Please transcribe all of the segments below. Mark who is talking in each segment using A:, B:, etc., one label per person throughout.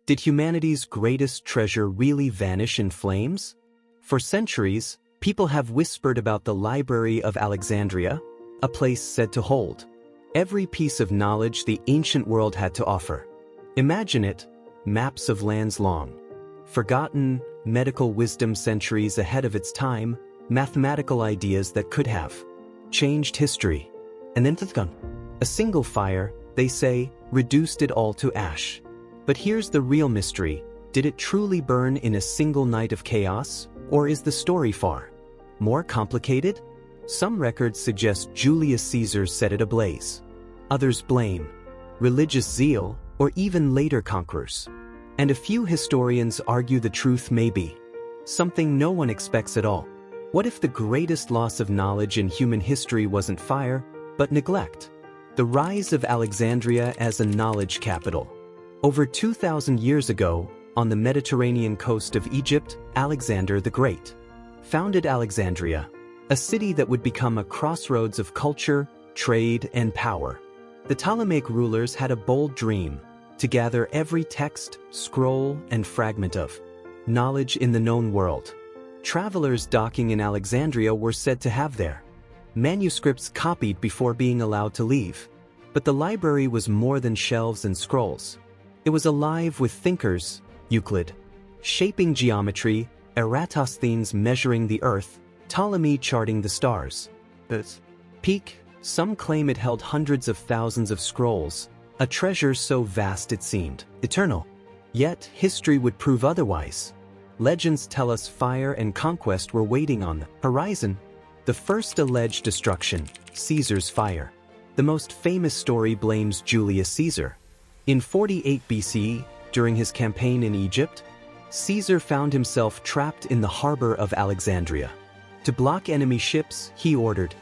A: Did humanity's greatest treasure really vanish in flames? For centuries, people have whispered about the Library of Alexandria, a place said to hold every piece of knowledge the ancient world had to offer. Imagine it, maps of lands long forgotten, medical wisdom centuries ahead of its time, mathematical ideas that could have changed history. And then a single fire, they say, reduced it all to ash. But here's the real mystery. Did it truly burn in a single night of chaos? Or is the story far more complicated? Some records suggest Julius Caesar set it ablaze. Others blame religious zeal or even later conquerors. And a few historians argue the truth may be something no one expects at all. What if the greatest loss of knowledge in human history wasn't fire, but neglect? The rise of Alexandria as a knowledge capital. Over 2,000 years ago, on the Mediterranean coast of Egypt, Alexander the Great founded Alexandria, a city that would become a crossroads of culture, trade, and power. The Ptolemaic rulers had a bold dream: to gather every text, scroll, and fragment of knowledge in the known world. Travelers docking in Alexandria were said to have their manuscripts copied before being allowed to leave. But the library was more than shelves and scrolls. It was alive with thinkers: Euclid shaping geometry, Eratosthenes measuring the earth, Ptolemy charting the stars. Its peak, some claim it held hundreds of thousands of scrolls, a treasure so vast it seemed eternal. Yet history would prove otherwise. Legends tell us fire and conquest were waiting on the horizon. The first alleged destruction, Caesar's fire. The most famous story blames Julius Caesar. In 48 BCE, during his campaign in Egypt, Caesar found himself trapped in the harbor of Alexandria. To block enemy ships, he ordered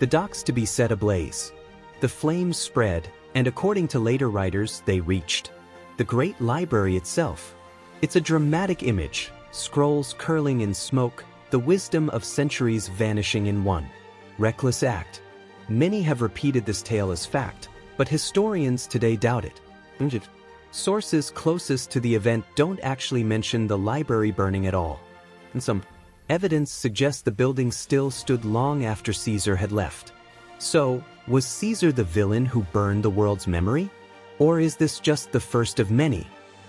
A: the docks to be set ablaze. The flames spread, and according to later writers, they reached the Great Library itself. It's a dramatic image, scrolls curling in smoke, the wisdom of centuries vanishing in one reckless act. Many have repeated this tale as fact, but historians today doubt it. Sources closest to the event don't actually mention the library burning at all. And some evidence suggests the building still stood long after Caesar had left. So, was Caesar the villain who burned the world's memory? Or is this just the first of many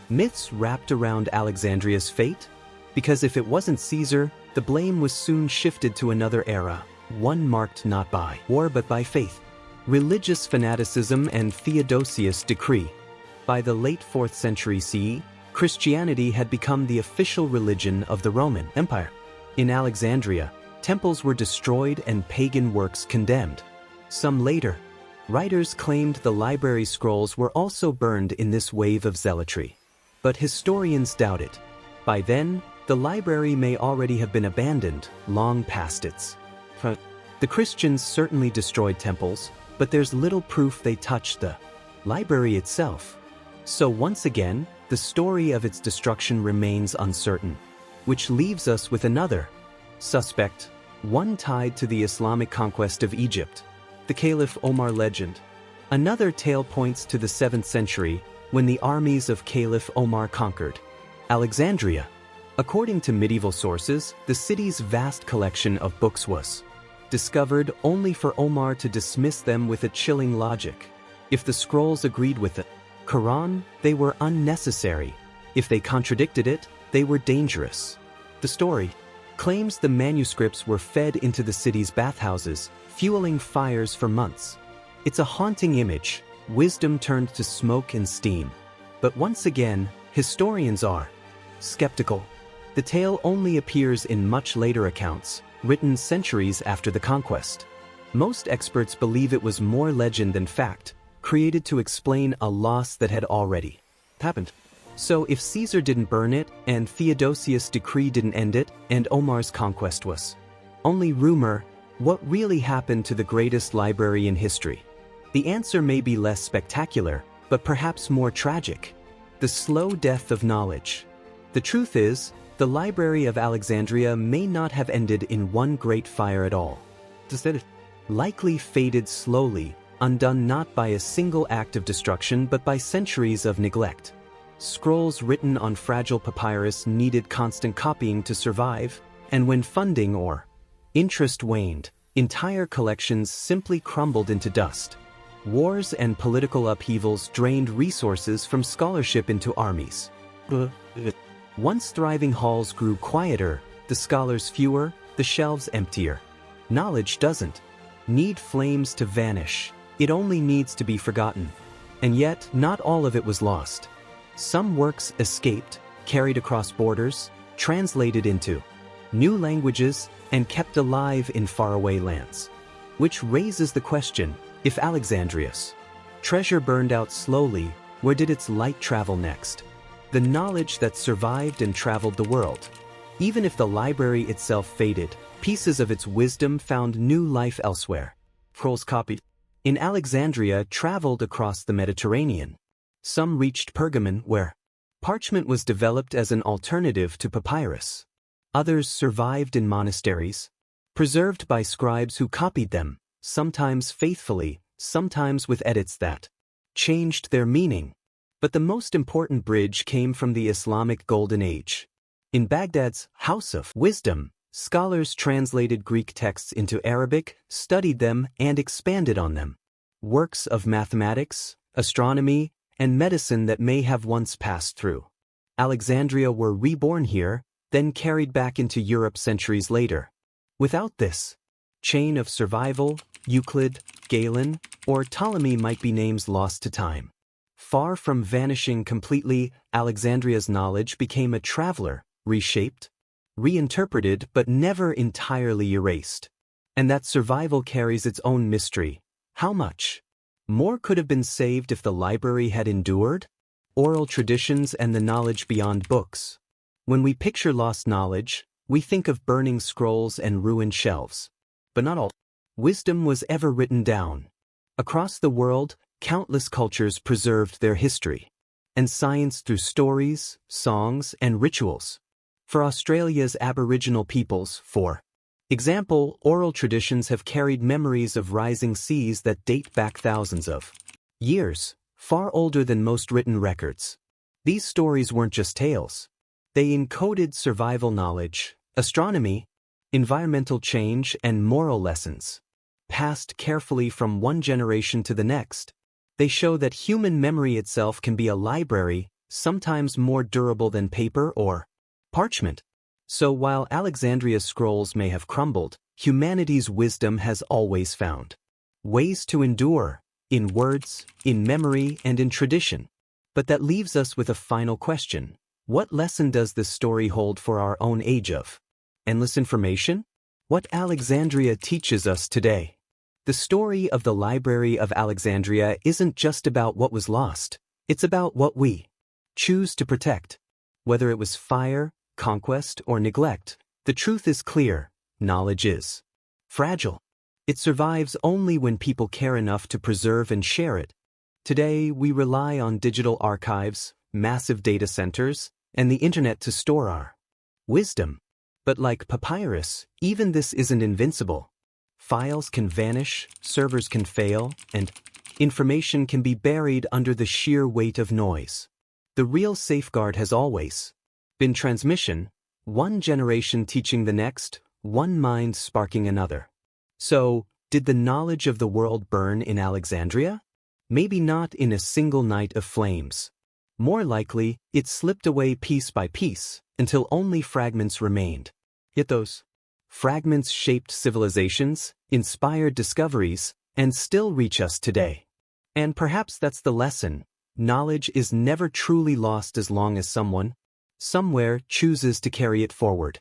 A: myths wrapped around Alexandria's fate? Because if it wasn't Caesar, the blame was soon shifted to another era, one marked not by war but by faith. Religious fanaticism and Theodosius' decree. By the late 4th century CE, Christianity had become the official religion of the Roman Empire. In Alexandria, temples were destroyed and pagan works condemned. Some later writers claimed the library scrolls were also burned in this wave of zealotry. But historians doubt it. By then, the library may already have been abandoned, long past its. The Christians certainly destroyed temples, but there's little proof they touched the library itself. So once again, the story of its destruction remains uncertain, which leaves us with another suspect, one tied to the Islamic conquest of Egypt, the Caliph Omar legend. Another tale points to the 7th century, when the armies of Caliph Omar conquered Alexandria. According to medieval sources, the city's vast collection of books was discovered only for Omar to dismiss them with a chilling logic. If the scrolls agreed with the Quran, they were unnecessary. If they contradicted it, they were dangerous. The story claims the manuscripts were fed into the city's bathhouses, fueling fires for months. It's a haunting image, wisdom turned to smoke and steam. But once again, historians are skeptical. The tale only appears in much later accounts, written centuries after the conquest. Most experts believe it was more legend than fact, created to explain a loss that had already happened. So if Caesar didn't burn it, and Theodosius' decree didn't end it, and Omar's conquest was only rumor, what really happened to the greatest library in history? The answer may be less spectacular, but perhaps more tragic. The slow death of knowledge. The truth is, the Library of Alexandria may not have ended in one great fire at all. Instead, it likely faded slowly, undone not by a single act of destruction but by centuries of neglect. Scrolls written on fragile papyrus needed constant copying to survive, and when funding or interest waned, entire collections simply crumbled into dust. Wars and political upheavals drained resources from scholarship into armies. Once thriving halls grew quieter, the scholars fewer, the shelves emptier. Knowledge doesn't need flames to vanish, it only needs to be forgotten. And yet, not all of it was lost. Some works escaped, carried across borders, translated into new languages, and kept alive in faraway lands. Which raises the question, if Alexandria's treasure burned out slowly, where did its light travel next? The knowledge that survived and traveled the world. Even if the library itself faded, pieces of its wisdom found new life elsewhere. Scrolls copied in Alexandria traveled across the Mediterranean. Some reached Pergamon, where parchment was developed as an alternative to papyrus. Others survived in monasteries, preserved by scribes who copied them, sometimes faithfully, sometimes with edits that changed their meaning. But the most important bridge came from the Islamic Golden Age. In Baghdad's House of Wisdom, scholars translated Greek texts into Arabic, studied them, and expanded on them. Works of mathematics, astronomy, and medicine that may have once passed through Alexandria were reborn here, then carried back into Europe centuries later. Without this chain of survival, Euclid, Galen, or Ptolemy might be names lost to time. Far from vanishing completely, Alexandria's knowledge became a traveler, reshaped, reinterpreted, but never entirely erased. And that survival carries its own mystery. How much more could have been saved if the library had endured? Oral traditions and the knowledge beyond books. When we picture lost knowledge, we think of burning scrolls and ruined shelves. But not all wisdom was ever written down. Across the world, countless cultures preserved their history and science through stories, songs, and rituals. For Australia's Aboriginal peoples, for example, oral traditions have carried memories of rising seas that date back thousands of years, far older than most written records. These stories weren't just tales. They encoded survival knowledge, astronomy, environmental change, and moral lessons. Passed carefully from one generation to the next, they show that human memory itself can be a library, sometimes more durable than paper or parchment. So while Alexandria's scrolls may have crumbled, humanity's wisdom has always found ways to endure, in words, in memory, and in tradition. But that leaves us with a final question. What lesson does this story hold for our own age of endless information? What Alexandria teaches us today? The story of the Library of Alexandria isn't just about what was lost, it's about what we choose to protect. Whether it was fire, conquest, or neglect, the truth is clear: knowledge is fragile. It survives only when people care enough to preserve and share it. Today, we rely on digital archives, massive data centers, and the internet to store our wisdom. But like papyrus, even this isn't invincible. Files can vanish, servers can fail, and information can be buried under the sheer weight of noise. The real safeguard has always been transmission, one generation teaching the next, one mind sparking another. So, did the knowledge of the world burn in Alexandria? Maybe not in a single night of flames. More likely, it slipped away piece by piece, until only fragments remained. Yet those fragments shaped civilizations, inspired discoveries, and still reach us today. And perhaps that's the lesson. Knowledge is never truly lost as long as someone, somewhere, chooses to carry it forward.